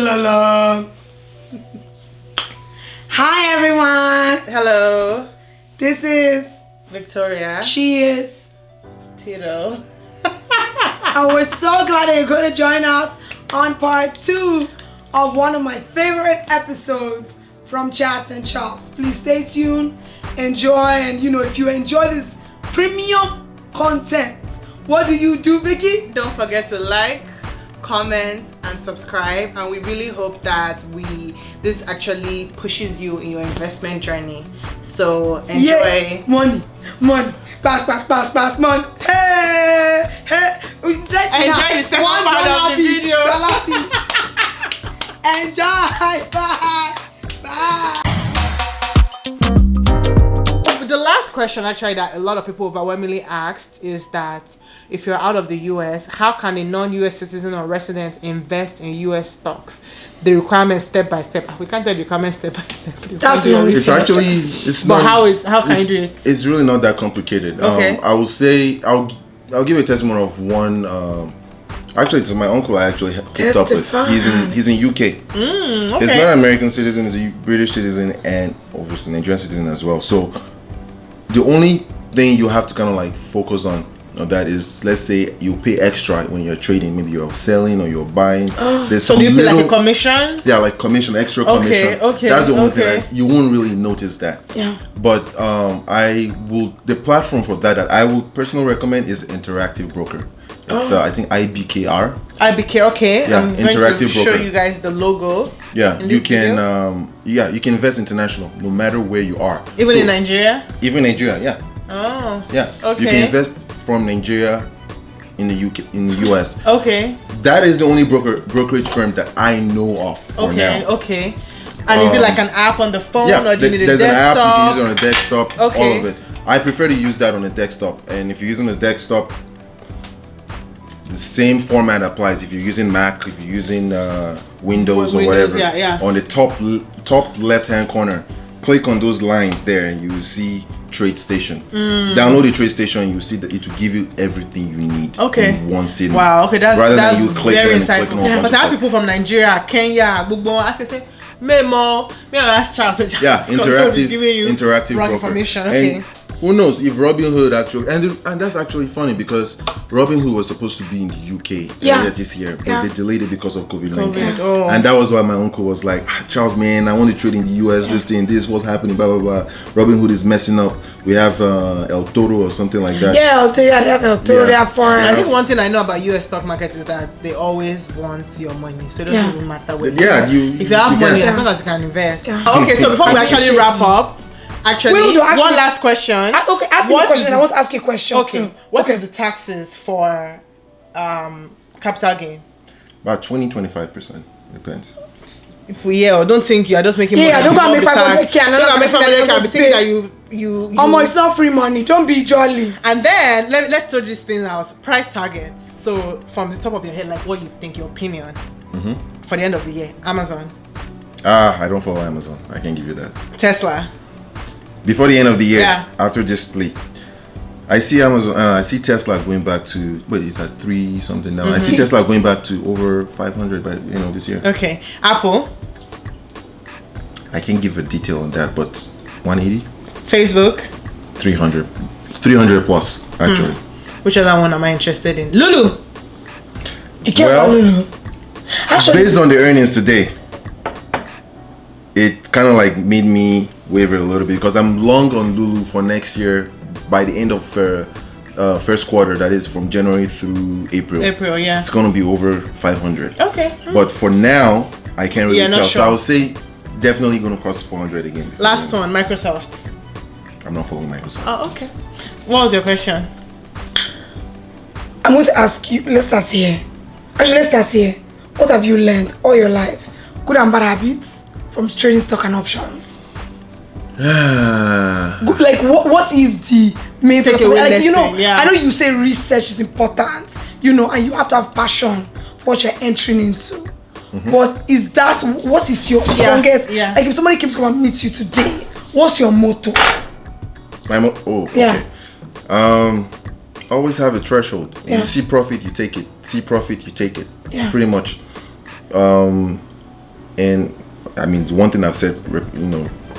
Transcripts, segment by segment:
Hi everyone. Hello. This is Victoria. She is Tito. And we're so glad that you're going to join us on part 2 of one of my favorite episodes from Chats and Chops. Please stay tuned, enjoy, and if you enjoy this premium content, what do you do, Vicky? Don't forget to like, comment, and subscribe. And we really hope that this actually pushes you in your investment journey. So enjoy. Yeah. Money. Pass, money. Hey. Enjoy the second part of the video. Enjoy. Bye. The last question actually that a lot of people overwhelmingly asked is that if you're out of the US, how can a non-US citizen or resident invest in US stocks? The requirements step by step. We can't tell the requirements step by step. That's long. But how can you do it? It's really not that complicated. Okay. I will say I'll give a testimony of one. Actually, it's my uncle I actually hooked up with. He's in UK. Okay. He's not an American citizen. He's a British citizen and obviously Nigerian citizen as well. So the only thing you have to kind of like focus on that is, let's say you pay extra when you're trading, maybe you're selling or you're buying. There's so do you pay like a commission? Yeah, like extra commission. Okay. That's the only thing you won't really notice that. Yeah. But the platform for that I would personally recommend is Interactive Broker. It's I think IBKR. IBK, okay. Yeah, I'm Interactive going to Broker. show you guys the logo. Yeah, you can you can invest international no matter where you are. Even in Nigeria? Even Nigeria, yeah. Oh. Yeah. Okay. You can invest from Nigeria in the US. Okay. That is the only brokerage firm that I know of for now. Okay. And is it like an app on the phone, or do you need a there's desktop? an app you can use it on a desktop. Okay. All of it. I prefer to use that on a desktop, and if you're using a desktop, the same format applies. If you're using Mac, if you're using Windows or whatever, yeah. on the top left-hand corner, click on those lines there, and you will see TradeStation. Download the TradeStation. You see that it will give you everything you need in one sitting. Wow. Okay, that's than you click very and insightful. Because I have people from Nigeria, Kenya, Gbogbo. I say, Memo, me and ask Charles. Yeah, interactive wrong broker. information. Okay. And who knows if Robinhood actually, and that's actually funny because Robinhood was supposed to be in the UK earlier this year, but they delayed it because of COVID-19. And that was why my uncle was like, Charles, man, I want to trade in the US, this, what's happening, blah, blah, blah. Robinhood is messing up. We have El Toro or something like that. Yeah, they have El Toro, they have foreign. I think one thing I know about US stock market is that they always want your money. So it doesn't even matter what if you have money, as long as you can invest. Okay, so before we actually wrap up, one last question. Ask me a question. I want to ask you a question too. What is the taxes for capital gain? About 20-25%. Depends. Don't think you are just making money. Yeah, don't go and make 500k. Don't go make 500k. Be thinking that you. It's not free money. Don't be jolly. And then let's throw this thing out. Price targets. So from the top of your head, like what you think, your opinion for the end of the year. Amazon. I don't follow Amazon. I can't give you that. Tesla. Before the end of the year, after this split, I see Amazon. I see Tesla going back to it's at 3 something now. I see Tesla going back to over 500 by this year. Okay, Apple. I can't give a detail on that, but 180. Facebook. 300 plus actually. Which other one am I interested in? Lulu. Lulu. Actually, based on the earnings today, it kind of like made me waver a little bit because I'm long on Lulu for next year by the end of first quarter, that is from January through April. Yeah. It's gonna be over 500. Okay. But for now, I can't really tell. Sure. So I would say definitely gonna cross 400 again. Last one, Microsoft. I'm not following Microsoft. Oh, okay. What was your question? I'm going to ask you. Let's start here. What have you learned all your life, good and bad habits, from trading stock and options? Like what is the main thing? Like, I know you say research is important, and you have to have passion for what you're entering into. But what is your strongest? Like if somebody keeps coming and meet you today, what's your motto? My motto? Okay. Always have a threshold. When you see profit, you take it. See profit, you take it. Pretty much. And I mean, the one thing I've said,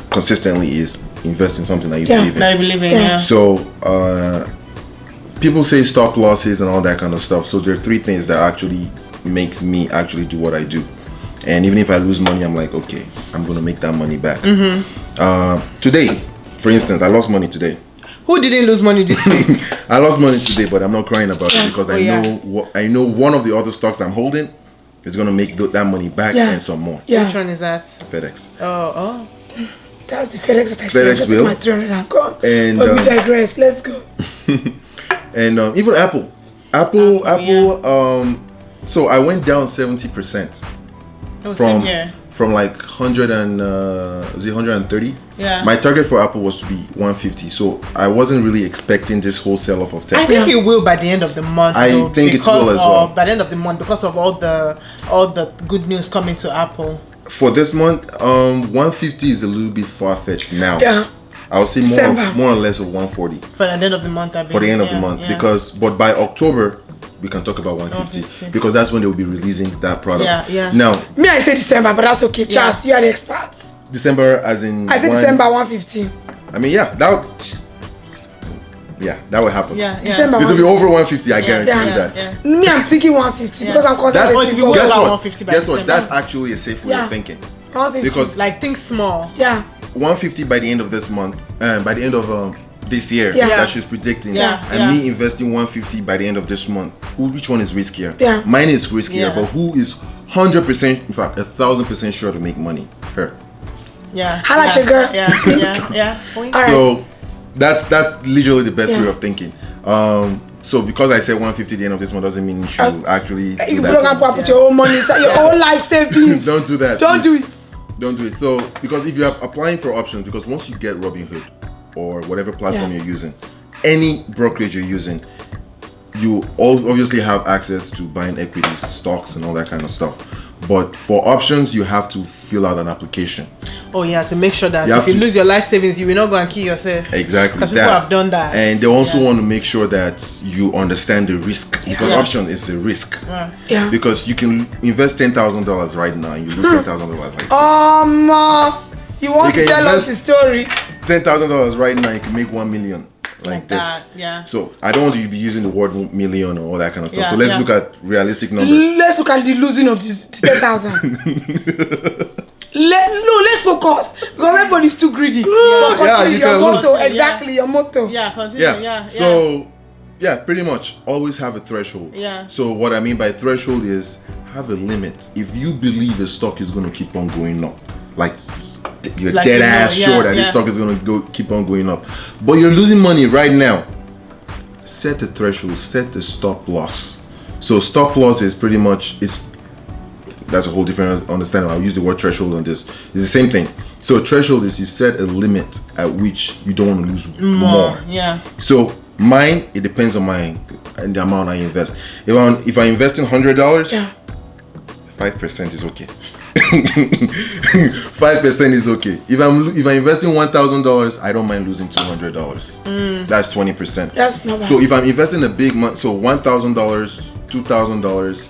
consistently is invest in something that you believe in. That you believe in, yeah. So, people say stop losses and all that kind of stuff. So there are 3 things that actually makes me actually do what I do. And even if I lose money, I'm like, okay, I'm going to make that money back. Today, for instance, I lost money today. Who didn't lose money this week? I lost money today, but I'm not crying about it because I know one of the other stocks I'm holding is going to make that money back and some more. Yeah. Which one is that? FedEx. Oh. That's the FedEx that I FedEx will. my 300 and gone. And, but we digress. Let's go. And even Apple. So I went down 70%. From like 130. Yeah. My target for Apple was to be 150. So I wasn't really expecting this whole sell-off of tech. I think it will by the end of the month. I think it will as well. By the end of the month, because of all the good news coming to Apple. For this month, 150 is a little bit far-fetched now. Yeah. I would say more or less of 140. For the end of the month, For the end of the month, but by October, we can talk about 150 because that's when they will be releasing that product. Yeah. Now, I say December, but that's okay. Charles, you are the expert. December, as in. I said December 115. I mean, that will happen. Yeah. December. It will be over 150. I guarantee you that. Me, I'm thinking 150 because I'm conservative. Guess what? That's actually a safe way of thinking. 150. Because think small. Yeah. 150 by the end of this month, by the end of this year that she's predicting, and me investing 150 by the end of this month. Which one is riskier? Yeah. Mine is riskier, but who is 100%, in fact, 1,000% sure to make money? Her. Yeah. How much, girl? Yeah. So that's literally the best way of thinking. So because I said 150 at the end of this month doesn't mean you should actually do you that. Don't put your own money, your own life savings. Don't do that. Don't do it. Don't do it. So, because if you're applying for options, because once you get Robinhood or whatever platform you're using, any brokerage you're using, you obviously have access to buying equities, stocks, and all that kind of stuff. But for options, you have to fill out an application. Oh yeah, to make sure that if you lose your life savings, you will not go and kill yourself. Exactly. Because people have done that. And they also want to make sure that you understand the risk. Because option is a risk. Yeah. Because you can invest $10,000 right now and you lose $10,000 like this. You want to tell us the story? $10,000 right now, you can make 1 million. Like this. That, yeah. So I don't want you to be using the word million or all that kind of stuff. So let's look at realistic numbers. Let's look at the losing of this 10,000. Let's focus because everybody's too greedy. Your motto, exactly your motto. Yeah, continue. So pretty much always have a threshold. Yeah. So what I mean by threshold is have a limit. If you believe a stock is going to keep on going up, like you're dead ass sure that this stock is going to keep on going up, but you're losing money right now, set a threshold, set a stop loss. So stop loss is pretty much that's a whole different understanding. I'll use the word threshold on this. It's the same thing. So threshold is you set a limit at which you don't want to lose more. Yeah. So mine, it depends on and the amount I invest. If I invest in $100, 5% is okay. 5% is okay. If I invest in $1,000, I don't mind losing $200. That's 20%. That's not bad. So if I'm investing a big month, so $1,000, $2,000,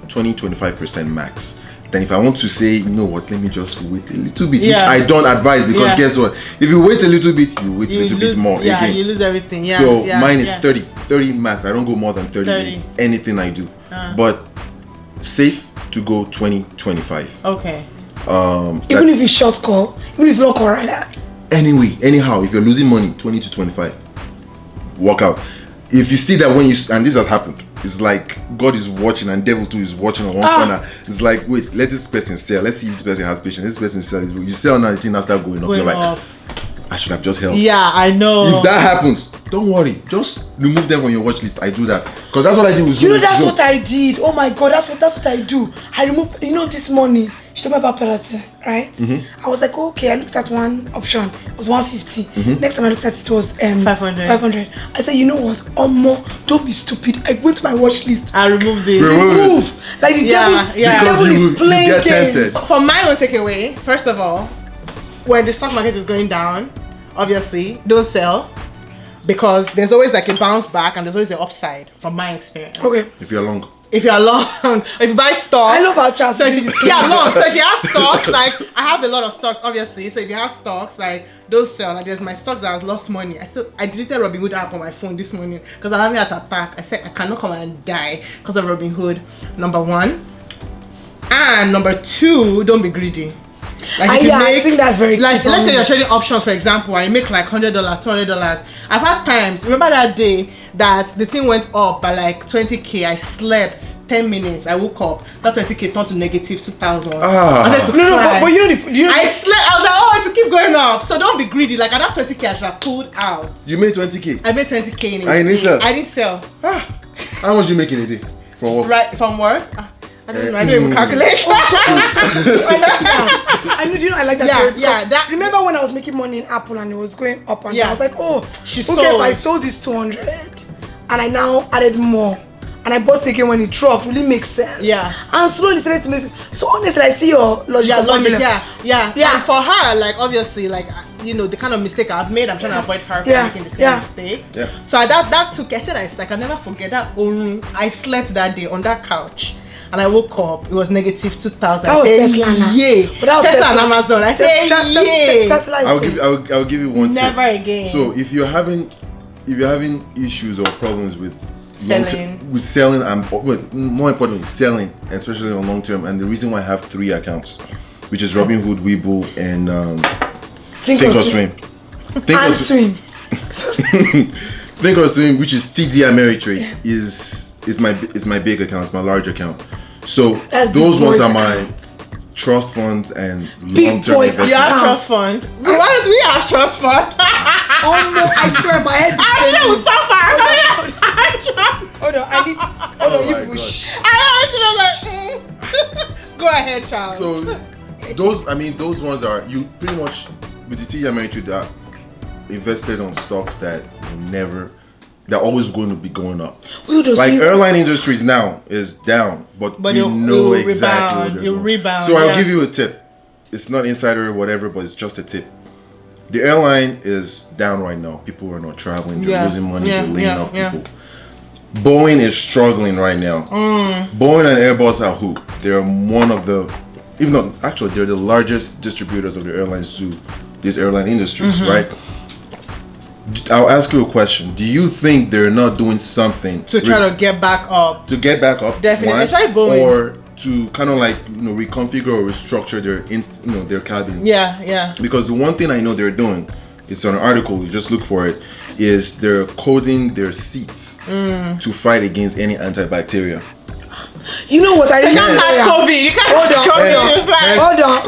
20-25% max. Then if I want to say, you know what, let me just wait a little bit, which I don't advise because guess what? If you wait a little bit, you wait a little bit more again. You lose everything. Yeah. So mine is 30 max. I don't go more than 30. Anything I do, but safe to go 20-25. Okay. Even if it's short call, even if it's long call, right? Anyhow, if you're losing money, 20 to 25, walk out. If you see that and this has happened, it's like God is watching and devil too is watching on one corner. It's like, wait, let this person sell. Let's see if this person has patience. This person sells. You sell now, the thing now start going up. You're like, I should have just held. Yeah, I know. If that happens, don't worry. Just remove them from your watch list. I do that because that's what I did with Zoom. That's what I did. Oh my God, that's what I do. I remove. This morning she told me about penalty, right? I was like, okay. I looked at one option. It was 150. Next time I looked at it was 500. I said, you know what? Don't be stupid. I went to my watch list. I removed it. Remove. Like the devil is playing games. For my own takeaway, first of all, when the stock market is going down, obviously don't sell because there's always like a bounce back and there's always the upside from my experience. If you're long. if you're long, if you buy stocks. I love how Charles So did this. long. So if you have stocks, like I have a lot of stocks, obviously. So if you have stocks, like those sell. Like there's my stocks that I've lost money. I deleted Robinhood app on my phone this morning because I'm having an attack. I said I cannot come and die because of Robinhood. Number one, and number two, don't be greedy. Like I think that's very like key. Let's say you're trading options, for example, and you make like $100, $200. I've had times. Remember that day that the thing went up by like 20k. I slept 10 minutes. I woke up. That 20k turned to negative 2,000. No, but you know, I slept. I was like, oh, it will keep going up. So don't be greedy. Like at that 20k, I should have pulled out. You made 20k. I made 20k in a I didn't sell. I didn't sell. How much you make in a day from work? Right from work. I don't know. I don't even calculate. I like that. That. Remember when I was making money in Apple and it was going up and down? I was like, oh, sold. If I sold this 200 and I now added more and I bought it again when it dropped, will it make sense? Yeah. And slowly started to make sense. So honestly, I see your logic. Yeah. And for her, like obviously, like you know, the kind of mistake I've made, I'm trying to avoid her from making the same mistakes. Yeah. So that took. I said I can never forget that. I slept that day on that couch. And I woke up, it was negative 2,000. That was Tesla. Yay. But that was Tesla and Amazon. I said, yay. I'll give you one Never tip. again. So if you're having issues or problems with selling and more importantly selling, especially on long term, and the reason why I have 3 accounts, which is Robinhood, Webull, and Thinkorswim. Thinkorswim, which is TD Ameritrade, is my big account, it's my large account. So those ones are my trust funds and long-term investments. You have trust fund. Why don't we have trust fund? Oh no, I swear my head is Hold on, Go ahead, Charles. So those ones are, you pretty much with the TD Ameritrade are invested on stocks that will never, they're always going to be going up. Like airline industries now is down, but we know exactly what they're doing. Rebound. So I'll give you a tip. It's not insider or whatever, but it's just a tip. The airline is down right now. People are not traveling. They're losing money. They're laying off people. Boeing is struggling right now. Boeing and Airbus are who? They're one of the, even though actually they're the largest distributors of the airlines to these airline industries, right? I'll ask you a question. Do you think they're not doing something to try to get back up? Definitely. Especially Boeing. Or to kind of like reconfigure or restructure their cabin. Yeah. Because the one thing I know they're doing, it's on an article. You just look for it. Is they're coating their seats to fight against any antibacterial. You know what I can't have COVID. You can't have Hold on,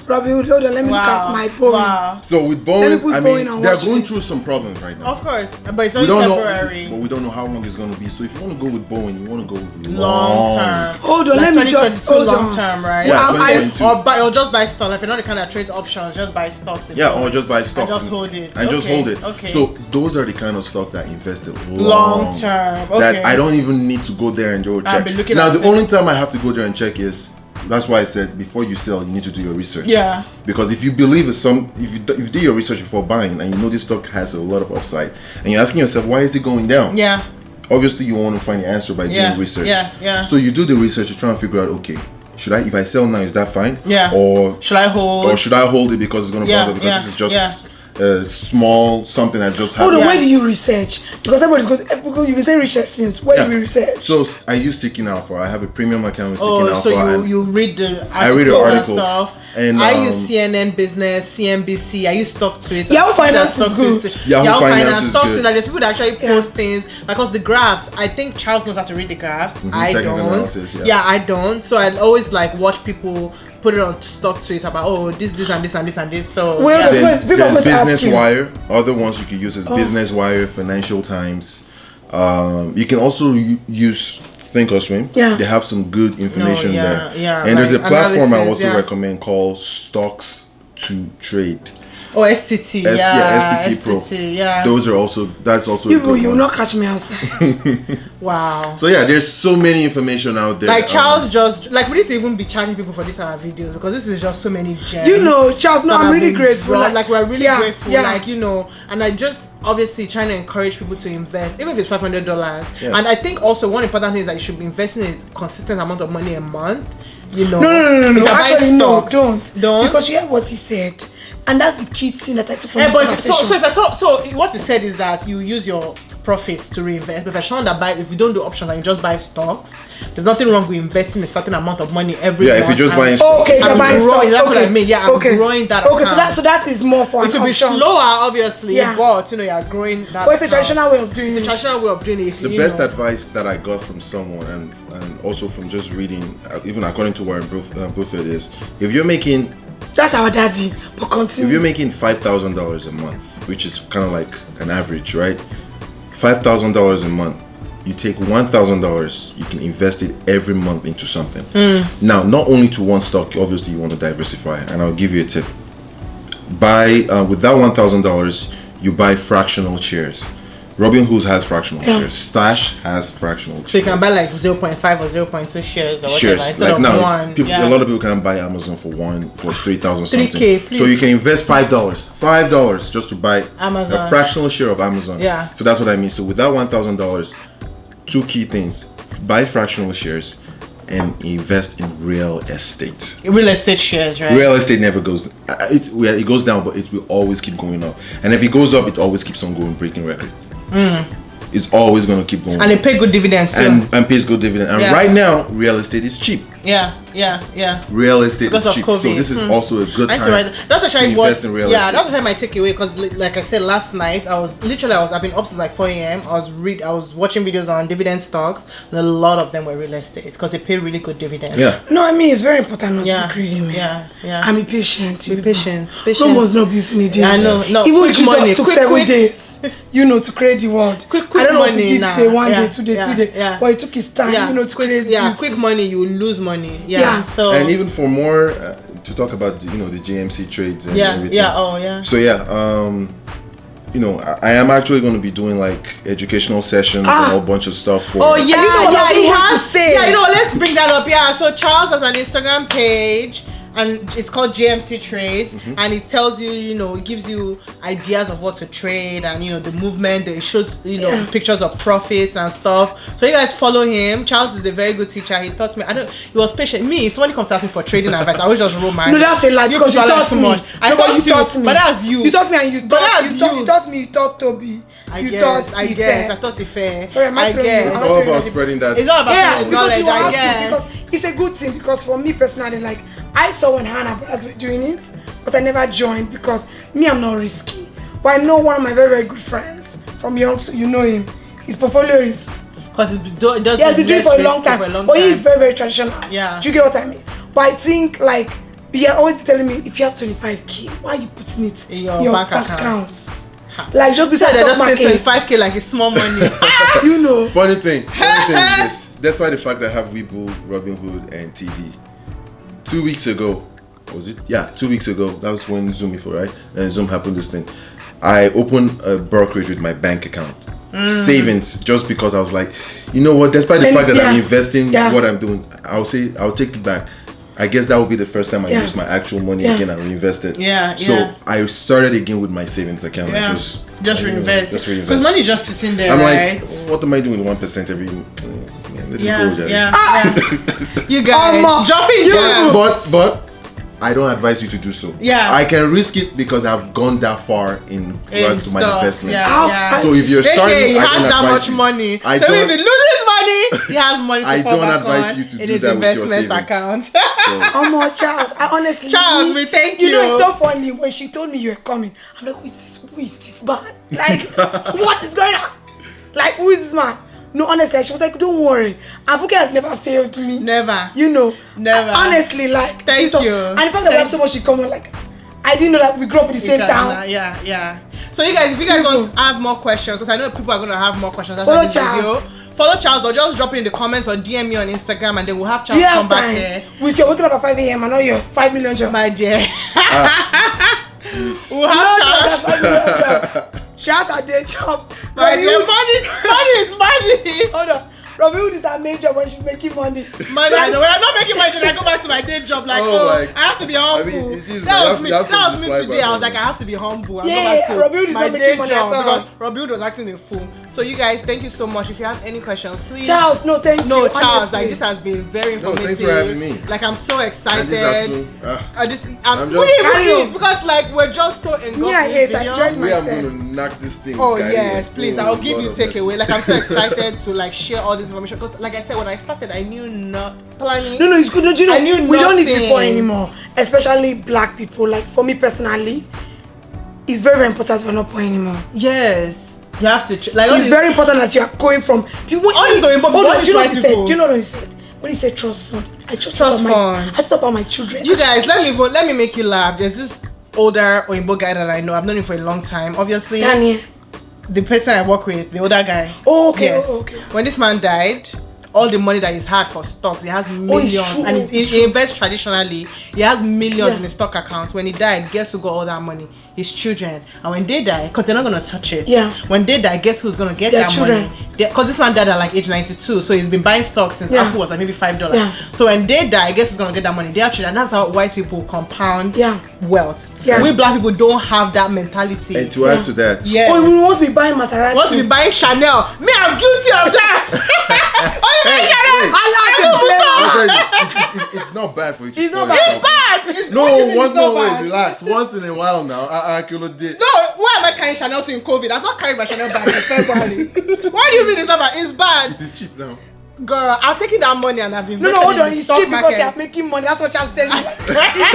Robinhood, hold on, let me look at my Boeing. Wow. So with Boeing, they're going through some problems right now. Of course, but it's only temporary. But we don't know how long it's going to be. So if you want to go with Boeing, you want to go long term. Hold on, let me just hold on. Long term, right? Yeah, or just buy stocks. If you're not the kind that trades options, just buy stocks. Or just buy stocks. And just hold it. Just hold it. Okay. So those are the kind of stocks that invested long term. Okay. That I don't even need to go there and do a check. Now the only time I have to go there and check is, that's why I said before you sell, you need to do your research. Yeah. Because if you believe if you do your research before buying and you know this stock has a lot of upside, and you're asking yourself, why is it going down? Yeah. Obviously, you want to find the answer by doing research. Yeah. So you do the research, you try and figure out, okay, if I sell now, is that fine? Yeah. Or should I hold? Or should I hold it because it's going to go up? Because this is just small something that just happened. Hold on, where do you research? Because everybody's going because you've been saying research since. Where do you research? So I use Seeking Alpha. I have a premium account with Seeking Alpha. So you read the articles. I read the articles. Stuff. And I use CNN Business, CNBC. I use StockTwits. Yahoo Finance is good. Yahoo Finance is good. Like there's people that actually post things because the graphs. I think Charles knows how to read the graphs. I don't. I don't. So I always like watch people put it on StockTwits about this and this and this and this. So there's Business Wire. Other ones you can use is Business Wire, Financial Times. You can also use Thinkorswim. They have some good information there. And there's a platform I also recommend called Stocks to Trade. Oh, STT. STT Pro. Yeah. That's also. You will not catch me outside. Wow. So yeah, there's so many information out there. Like Charles just like we need to even be charging people for these our videos because this is just so many gems. You know, Charles, no, I'm really grateful. Like we're really grateful. Like, you know, and I just obviously trying to encourage people to invest, even if it's $500. Yeah. And I think also one important thing is that you should be investing in a consistent amount of money a month. You know. No. Actually, no, don't. Don't. Because you heard what he said. And that's the key thing that I took from this but conversation. so what he said is that you use your profits to reinvest. But if you're that if you don't do options and you just buy stocks, there's nothing wrong with investing a certain amount of money every month. Yeah, if you're just buying stocks. Okay, you're buying stocks. That's what I mean. Yeah, I'm growing that account. Okay, so that is more for an option. It will be slower, obviously, but you know, you're growing that. But it's a traditional way of doing it. It's a traditional way of doing it. The best advice that I got from someone, and also from just reading, even according to Warren Buffett, is if you're making. That's our daddy. But continue. If you're making $5,000 a month, which is kind of like an average, right? $5,000 a month. You take $1,000. You can invest it every month into something. Now, not only to one stock. Obviously, you want to diversify, and I'll give you a tip. Buy with that $1,000, you buy fractional shares. Robinhood has fractional shares. Stash has fractional shares. So you can buy like 0.5 or 0.2 shares or whatever. Instead like of now, one. A lot of people can buy Amazon for 3,000 something. 3K, please. So you can invest $5 just to buy Amazon. a fractional share of Amazon. Yeah. So that's what I mean. So with that $1,000, two key things: buy fractional shares and invest in real estate. Real estate shares, right? Real estate never goes. It goes down, but it will always keep going up. And if it goes up, it always keeps on going, breaking record. It's always going to keep going. And they pay good dividends too. And pays good dividend. And right now, real estate is cheap. Yeah. Real estate because is cheap. COVID. So this is also a good time that's actually to invest in real estate. That's actually my takeaway because like I said last night, I've been up since like 4 a.m. I was watching videos on dividend stocks, and a lot of them were real estate because they pay really good dividends. Yeah. No, I mean it's very important not to be greedy, man. Yeah. And be patient. Be patient. No one's not abusing the day. I know. No, even quick Jesus money, took quick 7 days. You know, to create the world. Quick I don't know money if he did now. day 1 day, 2 day, 3 day. Yeah. But it took his time, you know, to create. Yeah, quick money, you will lose money. Yeah. So. And even for more to talk about, the GMC trades and everything. So you know, I am actually going to be doing like educational sessions and a whole bunch of stuff for. he has. Yeah, let's bring that up. Yeah, so Charles has an Instagram page. And it's called GMC Trades, and it tells you, it gives you ideas of what to trade, and the movement. It shows, pictures of profits and stuff. So you guys follow him. Charles is a very good teacher. He taught me. He was patient. Me, somebody comes to ask me for trading advice, I always just roll my. No, that's a lie because you taught me. I thought you taught me, but that's you. You taught me, and you taught me. You taught Toby. I guess. I thought it fair. Sorry, I guess. It's all about spreading that. It's all about knowledge. I guess. Because it's a good thing. Because for me personally, like I saw when Hannah brothers were doing it, but I never joined because I'm not risky. But I know one of my very, very good friends from Young, so you know him. His portfolio is because he has been doing it for a long time. But he is very, very traditional. Yeah. Do you get what I mean? But I think like he always be telling me, if you have 25K, why are you putting it in your bank account? Like just besides stock market. 25K like it's small money. Funny thing is this. Despite the fact that I have Webull, Robinhood, and TD, 2 weeks ago, was it? Yeah, 2 weeks ago. That was when Zoom before, right? And Zoom happened this thing. I opened a brokerage with my bank account. Savings, just because I was like, you know what? Despite the fact that I'm investing what I'm doing, I'll take it back. I guess that will be the first time I use my actual money again and reinvest it. So I started again with my savings account. And just reinvest. Because money is just sitting there. I'm right? like, what am I doing with 1% every? Let it go, You guys, jumping down. But I don't advise you to do so. I can risk it because I've gone that far in regards to my investment. So if you're starting, he has that much money. So if he loses money, he has money to I fall don't back advise on you to in do his that with your investment savings. account. Charles, I honestly, Charles, we thank you. You know, it's so funny when she told me you were coming. I'm like, who is this man? Like, what is going on? Like, who is this man? No, honestly, she was like, don't worry. Abuke has never failed me. Never. Never. Honestly, like, thank you. And the fact that we have so much in common, like, I didn't know that we grew up in the same town. Yeah. So you guys, if you guys want to have more questions, because I know people are going to have more questions after Follow this Charles. video. Follow Charles or just drop it in the comments or DM me on Instagram and then we'll have Charles come back here. With your waking up at 5 a.m. and all your 5 million jobs. My dear. We'll have Charles. She has her day job. My dear, money is money. Hold on. Robin Hood is her main job when she's making money. Money, I know. When I'm not making money, then I go back to my day job. Like, I have to be humble. I mean, it is, that was me to today. I was like, I have to be humble. I'll yeah, go back to Robin Hood is my not day making money job at all. because Robin Hood was acting a fool. So you guys, thank you so much. If you have any questions, please. Charles, no, thank you. No, Charles, honestly. like this has been very informative. No, thanks for having me. Like I'm so excited. I'm just because like we're just so engulfed Yeah, in this I video. enjoyed we are myself. going to knock this thing. Oh guys. yes, please. I'll give you takeaway. Like I'm so bless. excited to like share all this information because, like I said, when I started, I knew not planning. No, it's good. No, do you know, I knew we don't need to be poor nothing. anymore, especially black people. Like for me personally, it's very, very important we're not poor anymore. Yes, you have to. Like It's very important that you are going from. Do you want all these are important. do you know what he said? Do you know what he said? When he said trust fund, I just Trust thought fund. I thought about my children. You guys, let me make you laugh. There's this older Oyinbo guy that I know. I've known him for a long time. Obviously, Daniel. the person I work with, the older guy. Oh, okay. Yes. Oh, okay. When this man died, all the money that he's had for stocks, he has millions, it's true, and it's he true. invests traditionally. He has millions Yeah. in his stock account. When he died, guess who got all that money? His children. And when they die, because they're not gonna touch it. Yeah. When they die, guess who's gonna get Their that children. money? Because this man died at like age 92, so he's been buying stocks since Yeah. Apple was like maybe $5. Yeah. So when they die, guess who's gonna get that money? Their children. That's how white people compound Yeah. wealth. Yeah. We black people don't have that mentality. And to add to that, Yeah. Oh, we want to be buying Maserati. Want to be buying Chanel? Me, I'm guilty of that. Oh, you Hey, Chanel? wait. I like it. I'll tell you this, it's not bad for you to It's not spoil bad. It's yourself. bad. It's No, it's not wait, bad. relax. Once in a while now, Kilo did. No, why am I carrying Chanel to in COVID? I've not carried my Chanel bag in February. Why do you mean it's not bad? It's bad. It is cheap now. Girl, I've taken that money and I've No, invested hold in on. the It's stock cheap because market. you are making money. That's what Charles telling you.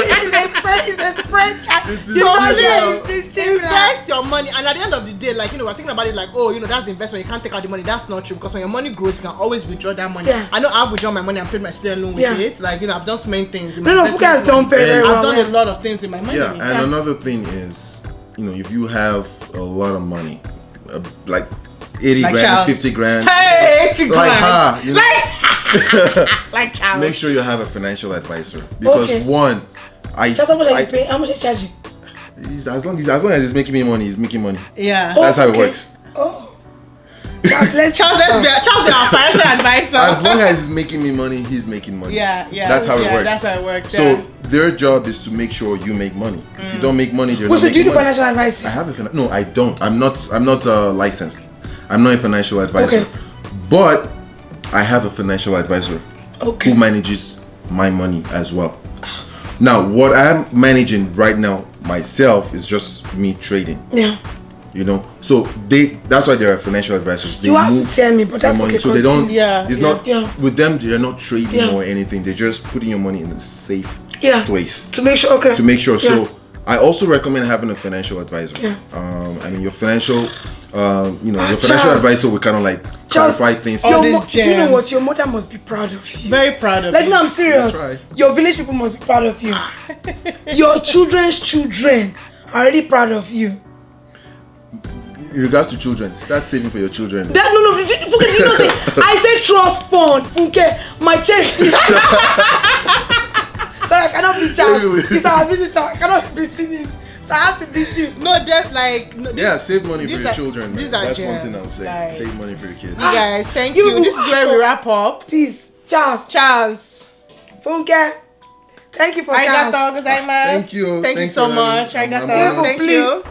It's a spread chat. It is It's not cheap there. now. It's cheap now. Invest your money, and at the end of the day, like we're thinking about it like, oh, that's investment. You can't take out the money. That's not true because when your money grows, you can always withdraw that money. Yeah. I know I've withdrawn my money and paid my student loan with Yeah. it. Like I've done so many things. With my No, Fuka has investment done money. very, very well. I've done yeah. a lot of things with my money. Yeah, and another thing is, if you have a lot of money, like 80 Like grand, Charles. 50 grand, Hey, 80 like grand. Like Charles. make sure you have a financial advisor because Okay. one, Charles, how much are you paying? How much are you charging? as long as he's making me money, he's making money. Yeah. That's how it okay. works. Oh. Charles, let's Charles be our financial advisor. As long as he's making me money, he's making money. Yeah. That's how it works. That's how it works. So their job is to make sure you make money. If you don't make money, they're Wait, not so do you making do money. financial advice? I have no, I don't. I'm not licensed. I'm not a financial advisor. Okay. But I have a financial advisor Okay. who manages my money as well. Now, what I'm managing right now myself is just me trading. Yeah. So that's why there are financial advisors. They You have to move tell me, but that's your money. okay. So they don't. continue. Yeah, It's yeah. not Yeah. with them. They're not trading Yeah. or anything. They're just putting your money in a safe Yeah. place To make sure, okay. to make sure. Yeah. So I also recommend having a financial advisor. Yeah. Your financial, your financial Charles. advisor will kind of like Charles, clarify things. All for these you. Do you know gems. what? Your mother must be proud of you. Very proud of Like, you. no, I'm serious. That's right. Your village people must be proud of you. Your children's children are already proud of you. In regards to children, start saving for your children. That no, Funke, you know say I say trust fund, Funke. My chest is. Sorry, I cannot beat Charles. He's our visitor. I cannot beat him. So I have to beat you. No, that's like no, Yeah, save money for these your are- children. these Man. are That's one gems, thing I'll say. like- Save money for your kids. you guys. Thank You- you. This is where we wrap up. Peace, Charles. Charles. Funke. Thank you for Charles. Arigatou gozaimasu. Thank you. Thank you Thanks so for having much. me. I'm Arigatou. honored. Thank Please. you.